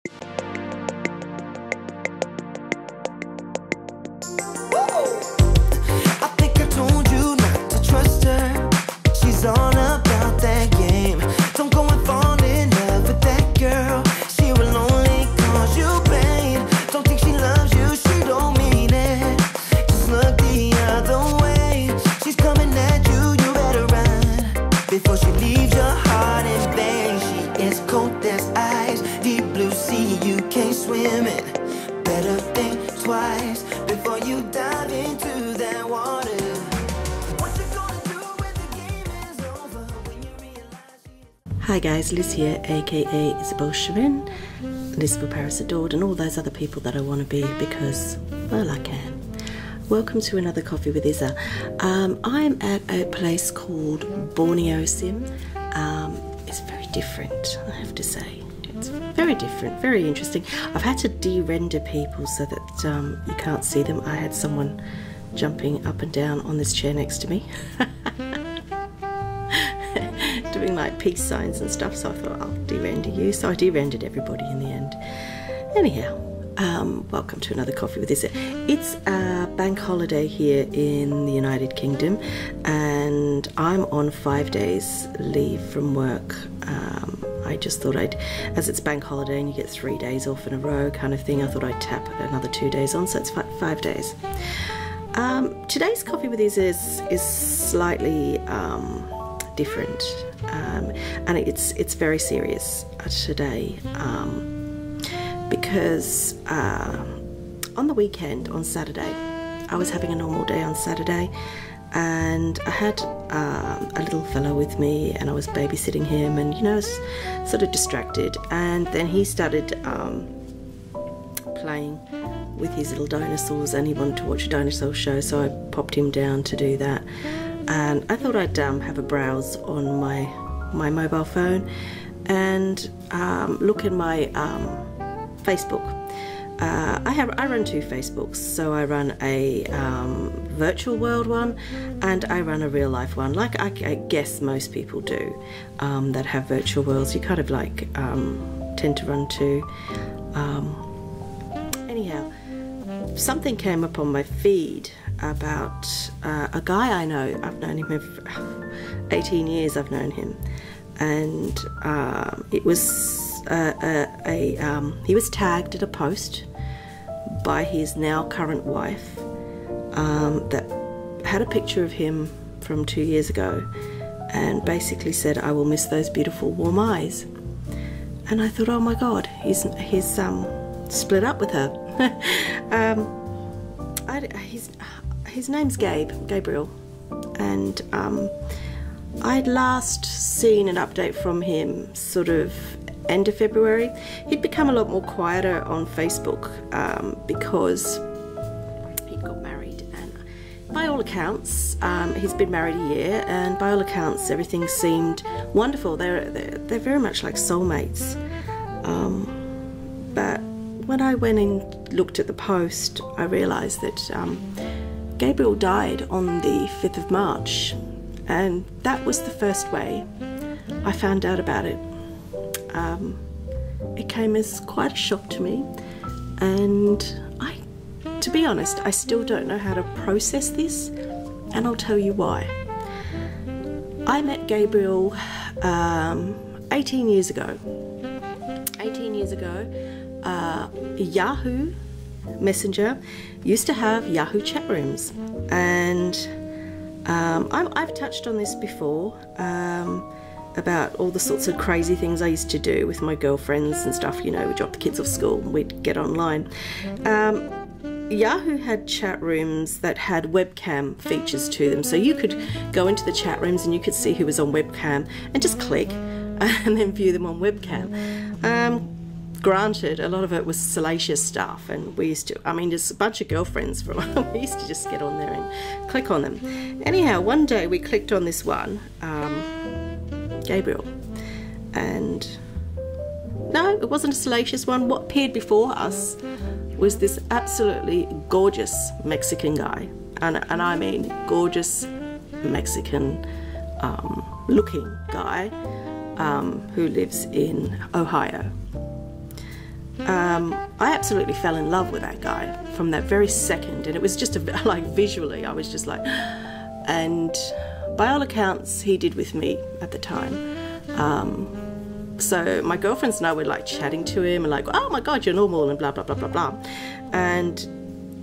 I think I told you not to trust her. She's all about that game. Don't go and fall in love with that girl. She will only cause you pain. Don't think she loves you, she don't mean it. Just look the other way. She's coming at you, you better run before she leaves your heart in vain. She is cold as ice, deep blue sea you can't swim in. Better think twice before you dive into that water. What you gonna do when the game is over? When you realize Hi guys, Liz here, aka Isabel Shirin, Liz for Paris Adored, and all those other people that I want to be because, well, I can. Welcome to another Coffee with Isa. I'm at a place called Borneo Sim. It's very different, I have to say. It's very different, very interesting. I've had to de-render people so that you can't see them. I had someone jumping up and down on this chair next to me. Doing like peace signs and stuff, so I thought I'll de-render you. So I de-rendered everybody in the end. Anyhow, welcome to another Coffee with Isa. It's a bank holiday here in the United Kingdom and I'm on 5 days leave from work. I just thought as it's bank holiday and you get 3 days off in a row kind of thing, I thought I'd tap another 2 days on, so it's 5 days. Today's Coffee with Isa is slightly different, and it's very serious today, because on the weekend, on Saturday, I was having a normal day on Saturday, and I had a little fellow with me and I was babysitting him, and you know, I was sort of distracted, and then he started playing with his little dinosaurs and he wanted to watch a dinosaur show, so I popped him down to do that. And I thought I'd have a browse on my mobile phone and look at my Facebook. I run 2 Facebooks, so I run a virtual world one and I run a real life one, like I guess most people do that have virtual worlds. You kind of like tend to run 2. Anyhow, something came up on my feed about a guy I know. I've known him for 18 years. I've known him, and it was he was tagged at a post by his now current wife that had a picture of him from 2 years ago, and basically said, "I will miss those beautiful warm eyes." And I thought, oh my God, he's split up with her. His name's Gabriel, and I'd last seen an update from him sort of end of February. He'd become a lot more quieter on Facebook because he'd got married, and by all accounts he's been married a year, and by all accounts everything seemed wonderful. They're very much like soulmates, but when I went and looked at the post, I realised that Gabriel died on the 5th of March, and that was the first way I found out about it. It came as quite a shock to me, and to be honest, I still don't know how to process this, and I'll tell you why. I met Gabriel 18 years ago. 18 years ago, Yahoo Messenger used to have Yahoo chat rooms, and I've touched on this before about all the sorts of crazy things I used to do with my girlfriends and stuff. You know, we'd drop the kids off school and we'd get online. Yahoo had chat rooms that had webcam features to them, so you could go into the chat rooms and you could see who was on webcam and just click and then view them on webcam. Granted, a lot of it was salacious stuff, and we used to, I mean, just a bunch of girlfriends from we used to just get on there and click on them. Anyhow, one day we clicked on this one, Gabriel, and no, it wasn't a salacious one. What appeared before us was this absolutely gorgeous Mexican guy, and I mean gorgeous Mexican looking guy who lives in Ohio. I absolutely fell in love with that guy from that very second, and it was just like visually, I was just like, and by all accounts, he did with me at the time. So my girlfriends and I were like chatting to him and like, oh my God, you're normal and blah, blah, blah, blah, blah. And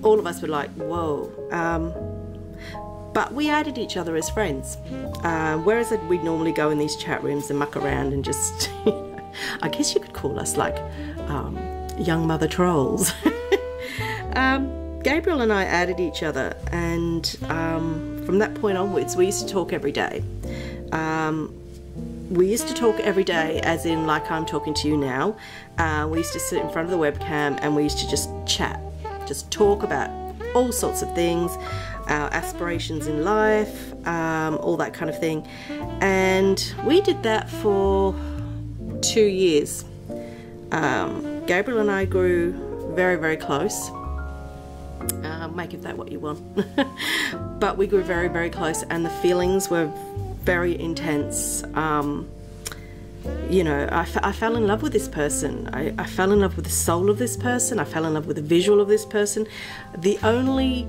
all of us were like, whoa. But we added each other as friends. Whereas we'd normally go in these chat rooms and muck around and just, I guess you could call us like young mother trolls. Gabriel and I added each other, and from that point onwards, we used to talk every day. We used to talk every day, as in like I'm talking to you now. We used to sit in front of the webcam and we used to just chat, just talk about all sorts of things, our aspirations in life, all that kind of thing. And we did that for 2 years. Gabriel and I grew very, very close. Make of that what you want. But we grew very, very close, and the feelings were very intense. You know, I fell in love with this person. I fell in love with the soul of this person. I fell in love with the visual of this person. The only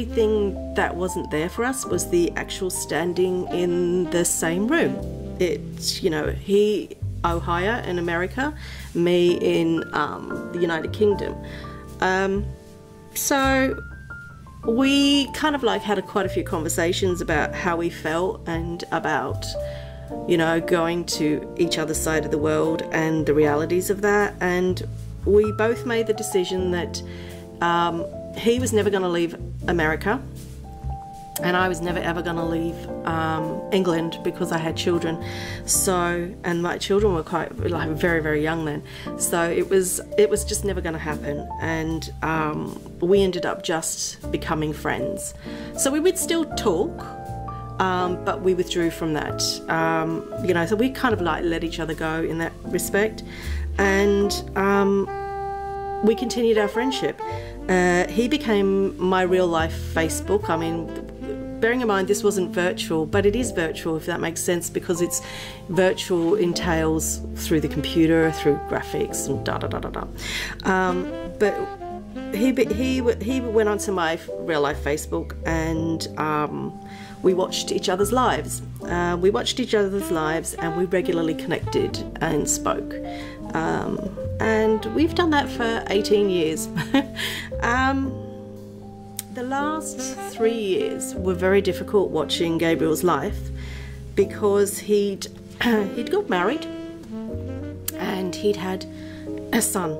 thing that wasn't there for us was the actual standing in the same room. It's, you know, he Ohio in America, me in the United Kingdom. So we kind of like had quite a few conversations about how we felt and about, you know, going to each other's side of the world and the realities of that. And we both made the decision that he was never going to leave America, and I was never ever going to leave England because I had children. So, and my children were quite like very, very young then. So it was just never going to happen. And we ended up just becoming friends. So we would still talk, but we withdrew from that. You know, so we kind of like let each other go in that respect. And we continued our friendship. He became my real life Facebook. I mean, bearing in mind this wasn't virtual, but it is virtual, if that makes sense, because it's virtual entails through the computer, through graphics and da da da da da. But he went onto my real life Facebook, and we watched each other's lives. We watched each other's lives, and we regularly connected and spoke. And we've done that for 18 years. The last 3 years were very difficult watching Gabriel's life, because he'd got married and he'd had a son.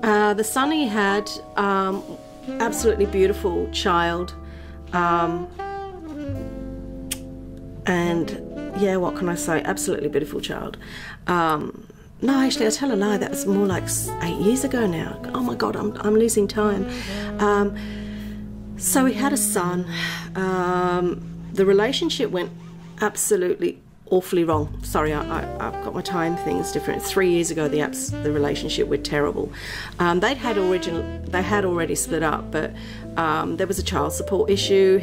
The son he had, absolutely beautiful child, and yeah, what can I say? Absolutely beautiful child. No, actually, I tell a lie. That was more like 8 years ago now. Oh my God, I'm losing time. So we had a son. The relationship went absolutely awfully wrong. Sorry, I've got my time things different. 3 years ago, the relationship went terrible. They had already split up, but there was a child support issue.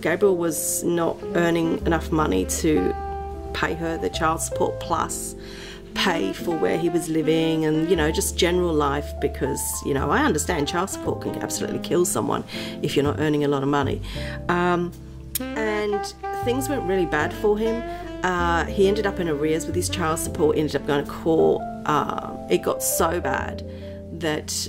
Gabriel was not earning enough money to pay her the child support plus pay for where he was living, and, you know, just general life, because, you know, I understand child support can absolutely kill someone if you're not earning a lot of money. And things went really bad for him. He ended up in arrears with his child support, ended up going to court. It got so bad that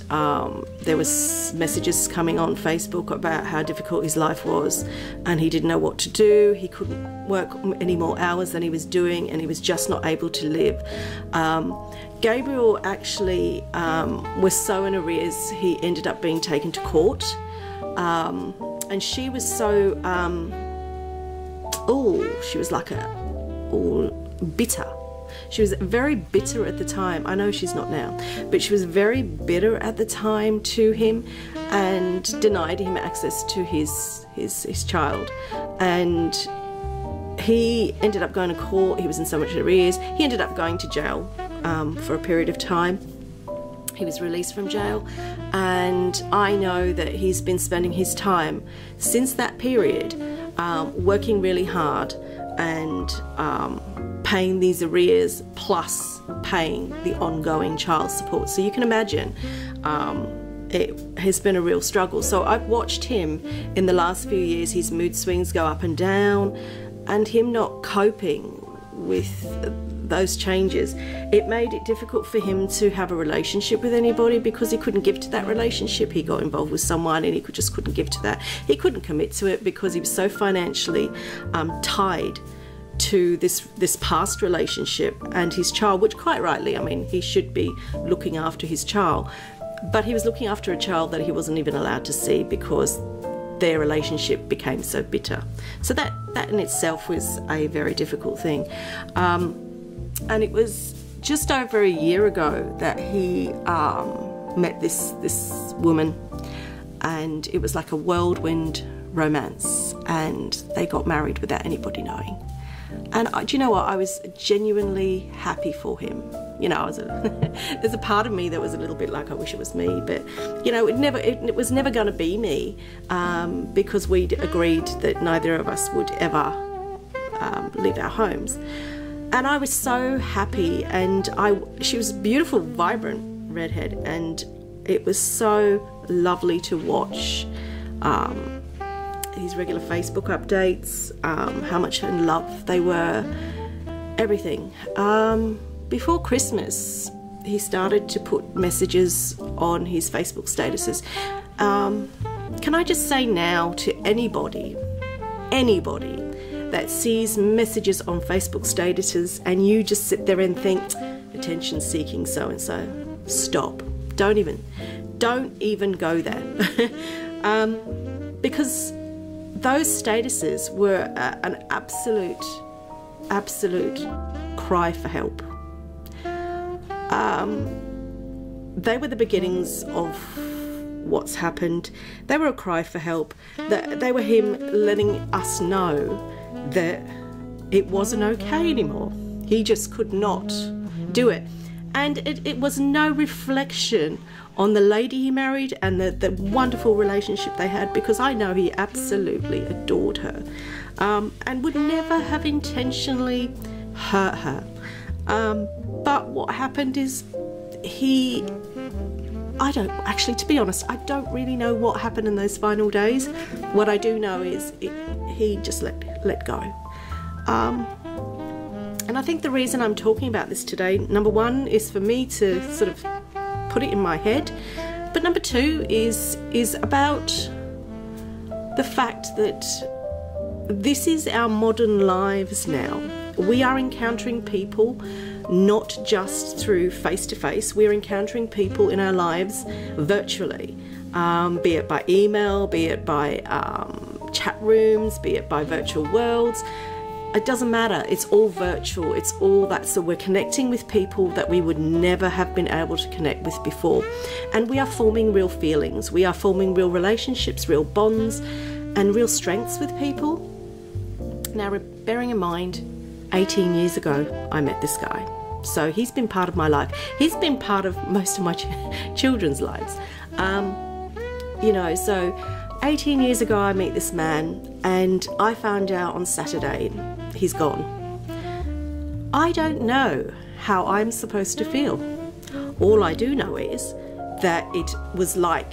there was messages coming on Facebook about how difficult his life was, and he didn't know what to do. He couldn't work any more hours than he was doing, and he was just not able to live. Gabriel actually was so in arrears, he ended up being taken to court, and she was so she was like bitter. She was very bitter at the time. I know she's not now, but she was very bitter at the time to him, and denied him access to his child. And he ended up going to court. He was in so much arrears. He ended up going to jail for a period of time. He was released from jail, and I know that he's been spending his time since that period working really hard and paying these arrears plus paying the ongoing child support. So you can imagine it has been a real struggle. So I've watched him in the last few years, his mood swings go up and down, and him not coping with those changes. It made it difficult for him to have a relationship with anybody because he couldn't give to that relationship. He got involved with someone and he just couldn't give to that. He couldn't commit to it because he was so financially tied to this past relationship and his child, which quite rightly, I mean, he should be looking after his child, but he was looking after a child that he wasn't even allowed to see because their relationship became so bitter. So that in itself was a very difficult thing. And it was just over a year ago that he met this woman, and it was like a whirlwind romance, and they got married without anybody knowing. And do you know what? I was genuinely happy for him. You know, there's a part of me that was a little bit like, I wish it was me, but you know, it was never going to be me, because we'd agreed that neither of us would ever leave our homes. And I was so happy, and she was a beautiful, vibrant redhead, and it was so lovely to watch his regular Facebook updates, how much in love they were, everything. Before Christmas, he started to put messages on his Facebook statuses. Can I just say now to anybody that sees messages on Facebook statuses and you just sit there and think, attention seeking so-and-so, stop. Don't even go there. Because those statuses were an absolute cry for help. They were the beginnings of what's happened. They were a cry for help. They were him letting us know that it wasn't okay anymore. He just could not do it. And it was no reflection on the lady he married and the wonderful relationship they had, because I know he absolutely adored her, and would never have intentionally hurt her. But what happened is to be honest, I don't really know what happened in those final days. What I do know is he just let go. And I think the reason I'm talking about this today, number one, is for me to sort of put it in my head, but number two is about the fact that this is our modern lives now. We are encountering people not just through face-to-face, we're encountering people in our lives virtually, be it by email, be it by chat rooms, be it by virtual worlds. It doesn't matter, it's all virtual, it's all that. So we're connecting with people that we would never have been able to connect with before. And we are forming real feelings, we are forming real relationships, real bonds, and real strengths with people. Now, bearing in mind, 18 years ago, I met this guy. So he's been part of my life. He's been part of most of my children's lives. You know, so 18 years ago, I meet this man, and I found out on Saturday he's gone. I don't know how I'm supposed to feel. All I do know is that it was like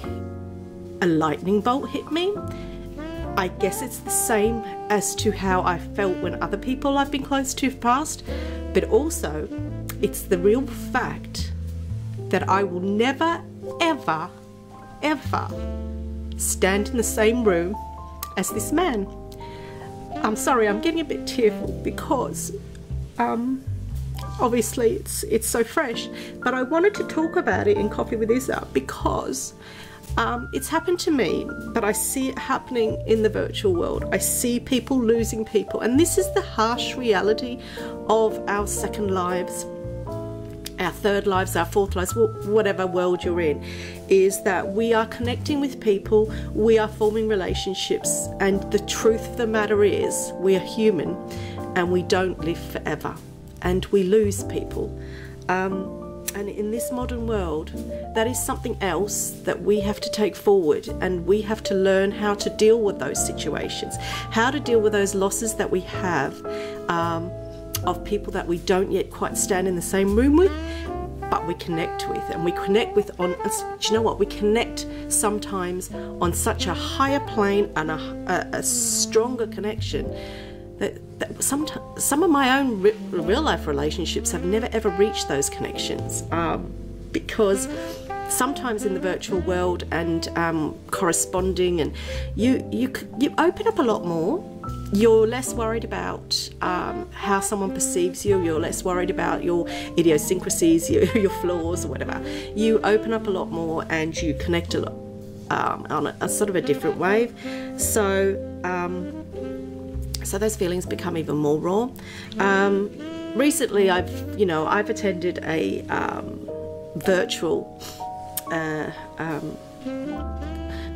a lightning bolt hit me. I guess it's the same as to how I felt when other people I've been close to have passed, but also it's the real fact that I will never, ever, ever stand in the same room as this man. I'm sorry, I'm getting a bit tearful because obviously it's so fresh, but I wanted to talk about it in Coffee with Isa because it's happened to me, but I see it happening in the virtual world. I see people losing people, and this is the harsh reality of our second lives, our third lives, our fourth lives, whatever world you're in, is that we are connecting with people, we are forming relationships, and the truth of the matter is we are human and we don't live forever, and we lose people. And in this modern world, that is something else that we have to take forward, and we have to learn how to deal with those situations, how to deal with those losses that we have, of people that we don't yet quite stand in the same room with, but we connect with, and we connect with on, do you know what, we connect sometimes on such a higher plane and a stronger connection that some of my own real life relationships have never ever reached those connections, because sometimes in the virtual world and corresponding, and you open up a lot more. You're less worried about how someone perceives you. You're less worried about your idiosyncrasies, your flaws, or whatever. You open up a lot more, and you connect a lot on a sort of a different wave. So those feelings become even more raw. Recently, I've attended a virtual.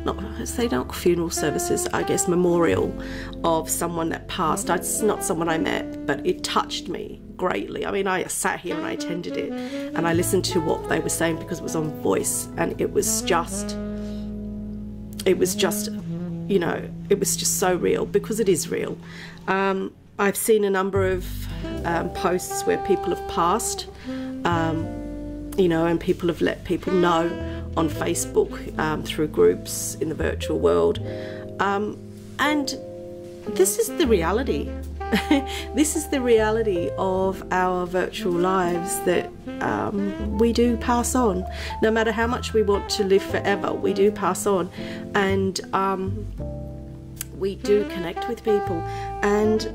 Not funeral services, I guess, memorial of someone that passed. It's not someone I met, but it touched me greatly. I mean, I sat here and I attended it, and I listened to what they were saying because it was on voice, and it was just so real, because it is real. I've seen a number of posts where people have passed, and people have let people know on Facebook through groups in the virtual world, and this is the reality. This is the reality of our virtual lives, that we do pass on. No matter how much we want to live forever, we do pass on, and we do connect with people. And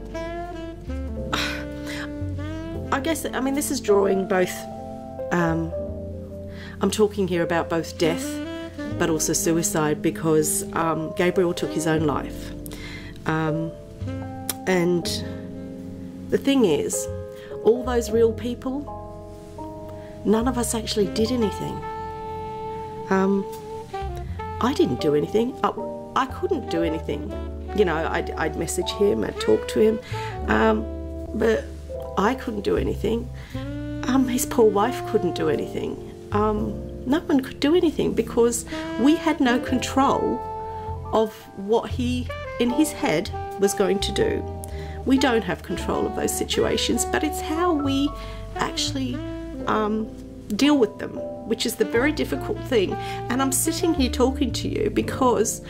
I guess, this is drawing both, I'm talking here about both death but also suicide, because Gabriel took his own life. And the thing is, all those real people, none of us actually did anything. I didn't do anything. I couldn't do anything. I'd message him, I'd talk to him, but I couldn't do anything. His poor wife couldn't do anything. No one could do anything, because we had no control of what he, in his head, was going to do. We don't have control of those situations, but it's how we actually deal with them, which is the very difficult thing. And I'm sitting here talking to you because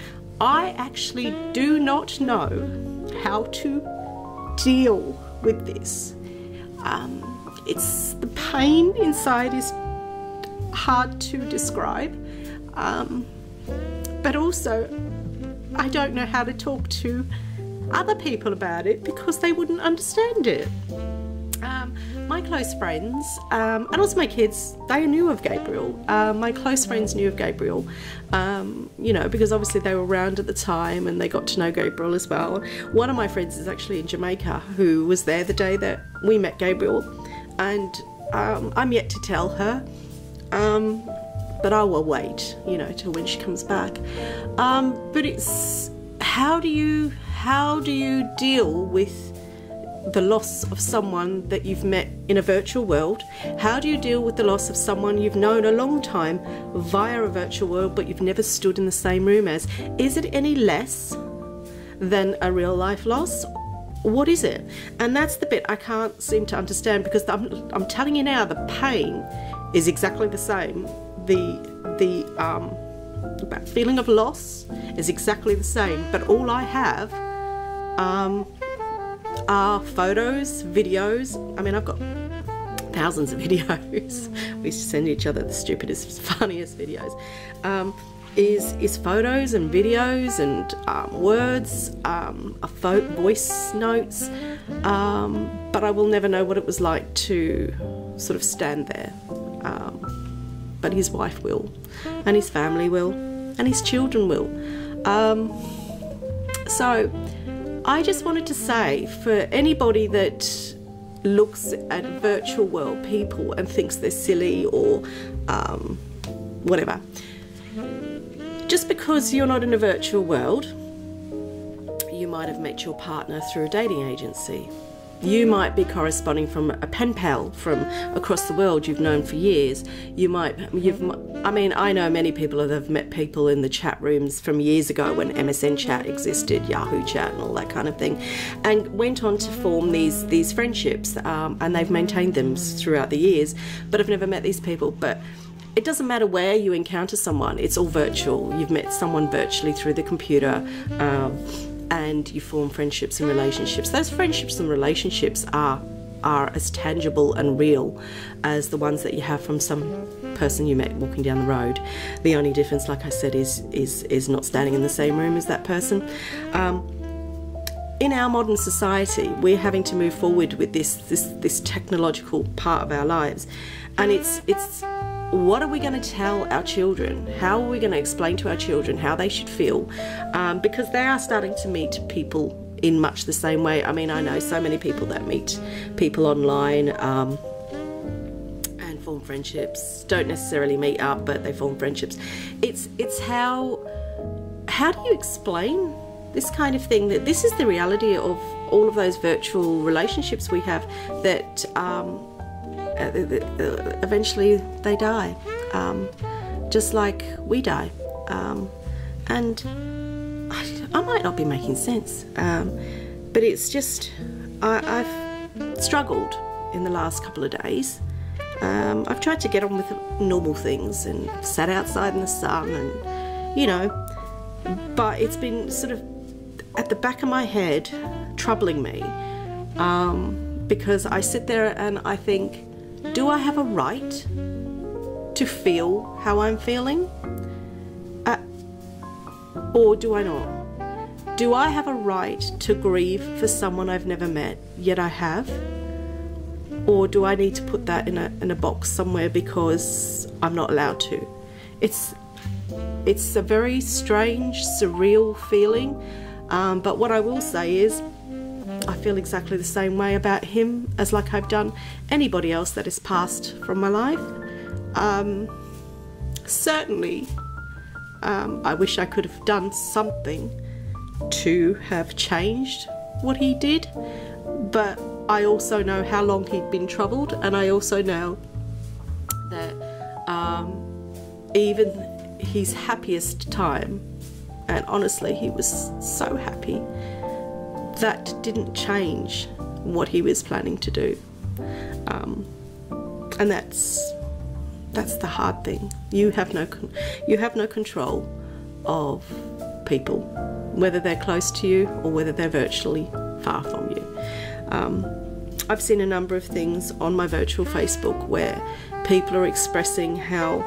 I actually do not know how to deal with this. It's the pain inside is hard to describe, but also I don't know how to talk to other people about it, because they wouldn't understand it. My close friends, and also my kids, they knew of Gabriel. My close friends knew of Gabriel, because obviously they were around at the time, and they got to know Gabriel as well. One of my friends is actually in Jamaica, who was there the day that we met Gabriel, and I'm yet to tell her, but I will wait, till when she comes back. But it's, how do you deal with the loss of someone that you've met in a virtual world? How do you deal with the loss of someone you've known a long time via a virtual world, but you've never stood in the same room as? Is it any less than a real life loss? What is it? And that's the bit I can't seem to understand, because I'm telling you now, the pain is exactly the same. The feeling of loss is exactly the same, but all I have are photos, videos. I've got thousands of videos. We send each other the stupidest, funniest videos. Is photos and videos and words, voice notes, but I will never know what it was like to sort of stand there. But his wife will, and his family will, and his children will. So I just wanted to say, for anybody that looks at virtual world people and thinks they're silly or whatever, just because you're not in a virtual world, you might have met your partner through a dating agency. You might be corresponding from a pen pal from across the world you've known for years. I mean, I know many people that have met people in the chat rooms from years ago when MSN chat existed, Yahoo chat and all that kind of thing, and went on to form these friendships, and they've maintained them throughout the years, but I've never met these people. But it doesn't matter where you encounter someone, it's all virtual. You've met someone virtually through the computer, and you form friendships and relationships. Those friendships and relationships are as tangible and real as the ones that you have from some person you met walking down the road. The only difference, like I said, is not standing in the same room as that person. In our modern society, we're having to move forward with this technological part of our lives, and it's what are we going to tell our children? How are we going to explain to our children how they should feel? Because they are starting to meet people in much the same way. I mean, I know so many people that meet people online and form friendships. Don't necessarily meet up, but they form friendships. It's how do you explain this kind of thing? That this is the reality of all of those virtual relationships we have, that eventually they die, just like we die, and I might not be making sense, but it's just I've struggled in the last couple of days. I've tried to get on with normal things and sat outside in the sun, and you know, but it's been sort of at the back of my head troubling me, because I sit there and I think, do I have a right to feel how I'm feeling? Or do I not? Do I have a right to grieve for someone I've never met, yet I have? Or do I need to put that in a box somewhere because I'm not allowed to? It's a very strange, surreal feeling, but what I will say is I feel exactly the same way about him as like I've done anybody else that has passed from my life. Certainly, I wish I could have done something to have changed what he did, but I also know how long he'd been troubled, and I also know that even his happiest time, and honestly he was so happy, that didn't change what he was planning to do, and that's the hard thing. You have no control of people, whether they're close to you or whether they're virtually far from you. I've seen a number of things on my virtual Facebook where people are expressing how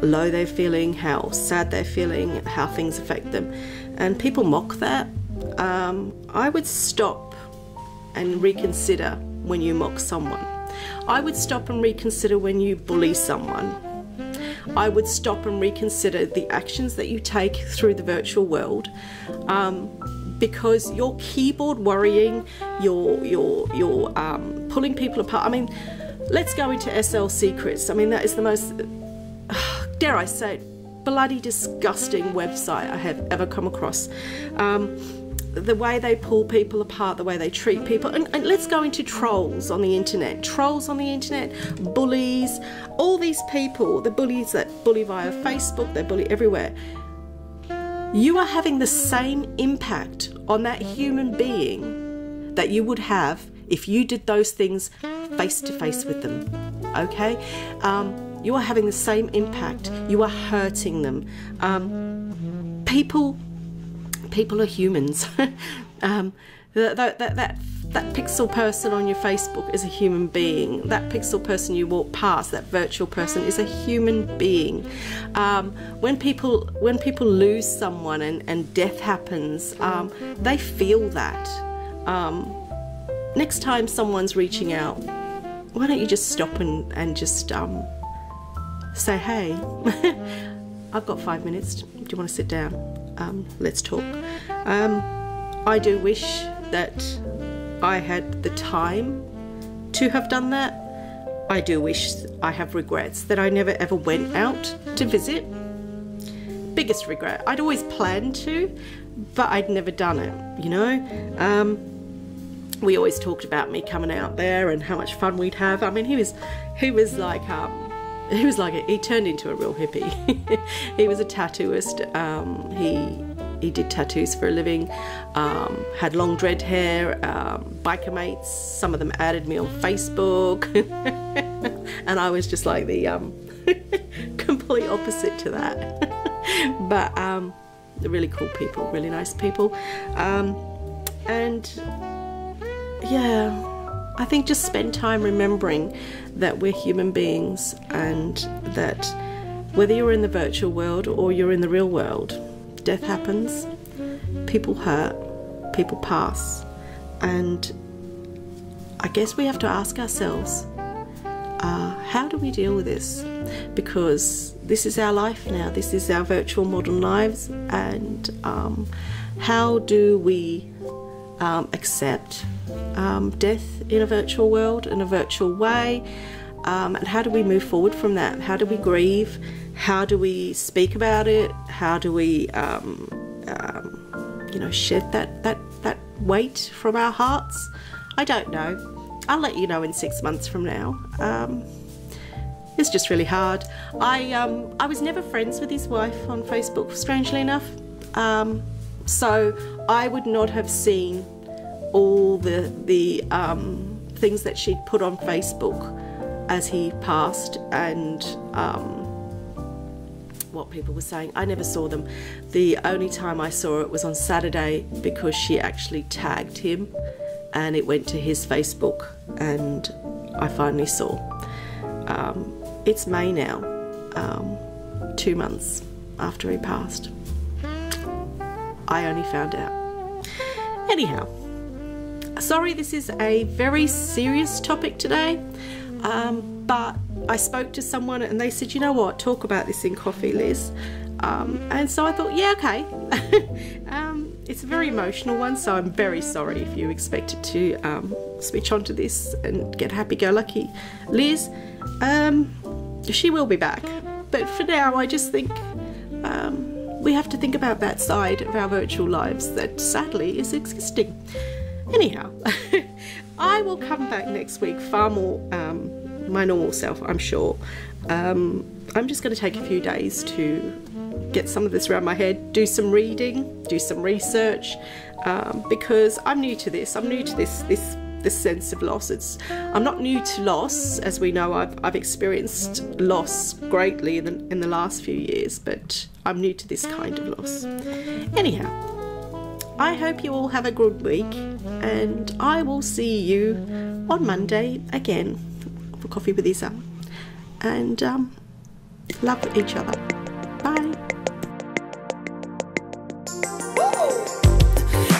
low they're feeling, how sad they're feeling, how things affect them, and people mock that. I would stop and reconsider when you mock someone. I would stop and reconsider when you bully someone. I would stop and reconsider the actions that you take through the virtual world, because you're keyboard worrying, you're pulling people apart. I mean, let's go into SL Secrets. I mean, that is the most, dare I say it, bloody disgusting website I have ever come across. The way they pull people apart, the way they treat people, and let's go into trolls on the internet. Trolls on the internet, bullies, all these people, the bullies that bully via Facebook, they bully everywhere. You are having the same impact on that human being that you would have if you did those things face to face with them, okay? You are having the same impact. You are hurting them. People are humans. That pixel person on your Facebook is a human being. That pixel person you walk past, that virtual person, is a human being. When people lose someone and death happens, they feel that. Next time someone's reaching out, why don't you just stop and just say, hey, I've got 5 minutes. Do you want to sit down? Let's talk. I do wish that I had the time to have done that. I do wish, I have regrets that I never ever went out to visit. Biggest regret. I'd always planned to, but I'd never done it, you know. we always talked about me coming out there and how much fun we'd have. I mean, he was like he turned into a real hippie. He was a tattooist. He did tattoos for a living, had long dread hair, biker mates. Some of them added me on Facebook. And I was just like the complete opposite to that. But they're really cool people, really nice people. And yeah, I think just spend time remembering that we're human beings, and that whether you're in the virtual world or you're in the real world, death happens, people hurt, people pass, and I guess we have to ask ourselves, how do we deal with this? Because this is our life now, this is our virtual modern lives, and how do we accept death in a virtual world, in a virtual way, and how do we move forward from that? How do we grieve? How do we speak about it? How do we shed that weight from our hearts? I don't know. I'll let you know in 6 months from now. It's just really hard. I was never friends with his wife on Facebook, strangely enough. So I would not have seen all the things that she'd put on Facebook as he passed, and what people were saying. I never saw them. The only time I saw it was on Saturday, because she actually tagged him and it went to his Facebook, and I finally saw. It's May now, 2 months after he passed. I only found out. Anyhow, sorry, this is a very serious topic today, but I spoke to someone and they said, you know what, talk about this in coffee, Liz. And so I thought, yeah, okay. It's a very emotional one, so I'm very sorry if you expected to switch onto this and get happy-go-lucky Liz. She will be back, but for now I just think we have to think about that side of our virtual lives that sadly is existing. Anyhow, I will come back next week far more my normal self, I'm sure. I'm just going to take a few days to get some of this around my head, do some reading, do some research, because I'm new to this. I'm new to this sense of loss. I'm not new to loss, as we know. I've experienced loss greatly in the last few years, but I'm new to this kind of loss. Anyhow, I hope you all have a good week, and I will see you on Monday again for Coffee with Isa. And love each other. Bye.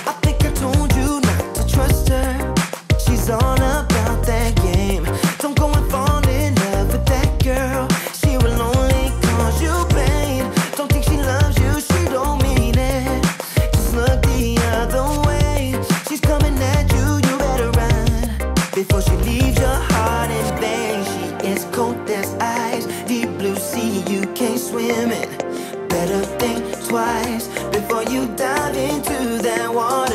I think I told you not to trust her. She's all about that game. Don't go and fall in love with that girl. She will only cause you pain. Don't think she loves you, she don't mean it. Just look the other way. She's coming at you, you better run before she leaves your heart in vain. She is cold as ice, deep blue sea, you can't swim in. Better think twice before you dive into that water.